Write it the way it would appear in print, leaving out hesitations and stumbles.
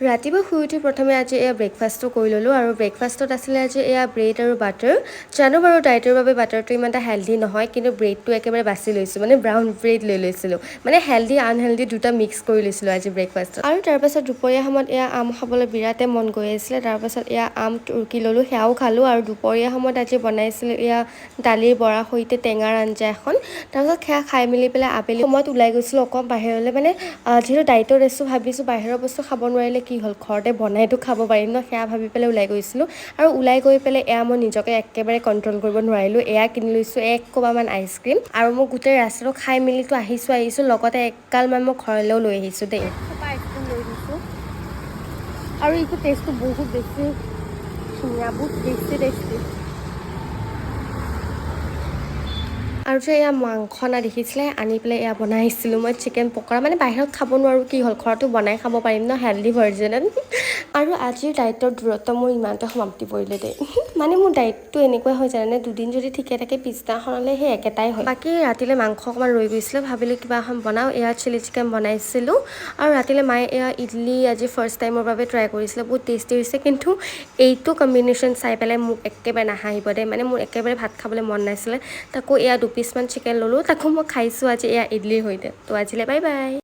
ৰাতিপুৱা শুই উঠি প্ৰথমে আজি এয়া ব্ৰেকফাষ্টটো কৰি ল'লোঁ আৰু ব্ৰেকফাষ্টত আছিলে আজি এয়া ব্ৰেড আৰু বাটাৰ জানো বাৰু ডায়েটৰ বাবে বাটাৰটো ইমান এটা হেল্ডি নহয় কিন্তু ব্ৰেডটো একেবাৰে বাছি লৈছোঁ মানে ব্ৰাউন ব্ৰেড লৈ লৈছিলোঁ মানে হেল্ডি আনহেল্ডি দুটা মিক্স কৰি লৈছিলোঁ আজি ব্ৰেকফাষ্টত আৰু তাৰপাছত দুপৰীয়া সময়ত এয়া আম খাবলৈ বিৰাটেই মন গৈ আছিলে তাৰপাছত এয়া আম ৰুকি ল'লোঁ সেয়াও খালোঁ আৰু দুপৰীয়া সময়ত আজি বনাইছিলোঁ এয়া দালিৰ বৰা সৈতে টেঙাৰ আঞ্জা এখন তাৰপাছত সেয়া খাই মেলি পেলাই আবেলি সময়ত ওলাই গৈছিলোঁ অকণ বাহিৰলৈ মানে যিহেতু ডায়েটত আছোঁ ভাবিছোঁ বাহিৰৰ বস্তু খাব নোৱাৰিলে কি হ'ল ঘৰতে বনাইতো খাব পাৰিম ন সেয়া ভাবি পেলাই ওলাই গৈছিলোঁ আৰু ওলাই গৈ পেলাই এয়া মই নিজকে একেবাৰে কণ্ট্ৰল কৰিব নোৱাৰিলোঁ এয়া কিনি লৈছোঁ 1 কোবামান আইচক্ৰীম আৰু মই গোটেই ৰাস্তাটো খাই মেলিতো আহিছোঁ লগতে এগালমান মই ঘৰলৈও লৈ আহিছোঁ দেই আইচক্ৰীম লৈ দিছোঁ আৰু এইটো টেষ্টটো বহুত বেছি ধুনীয়া বহুত টেষ্টি টেষ্টি আৰু যে এয়া মাংস অনা দেখিছিলে আনি পেলাই এয়া বনাই আহিছিলোঁ মই চিকেন পকৰা মানে বাহিৰত খাব নোৱাৰোঁ কি হ'ল ঘৰতো বনাই খাব পাৰিম ন হেল্ডি ভাৰ্জনত আৰু আজিৰ ডায়েটৰ দূৰত্ব মোৰ ইমানতে সমাপ্তি পৰিলে দেই মানে মোৰ ডায়েটটো এনেকুৱা হৈ যায় মানে দুদিন যদি ঠিকে থাকে পিছদিনাখনলৈ সেই একেটাই হয় বাকী ৰাতিলৈ মাংস অকণমান ৰৈ গৈছিলে ভাবিলোঁ কিবা এখন বনাওঁ এয়া চিলি চিকেন বনাইছিলোঁ আৰু ৰাতিলৈ মায়ে এয়া ইডলি আজি ফাৰ্ষ্ট টাইমৰ বাবে ট্ৰাই কৰিছিলে বহুত টেষ্টি হৈছে কিন্তু এইটো কম্বিনেশ্যন চাই পেলাই মোক একেবাৰে নাহাঁহিব দেই মানে মোৰ একেবাৰে ভাত খাবলৈ মন নাছিলে তাকো এয়া 2 পিচমান চিকেন ল'লোঁ তাকো মই খাইছোঁ আজি এয়া ইডলিৰ সৈতে তো আজিলৈ বাই বাই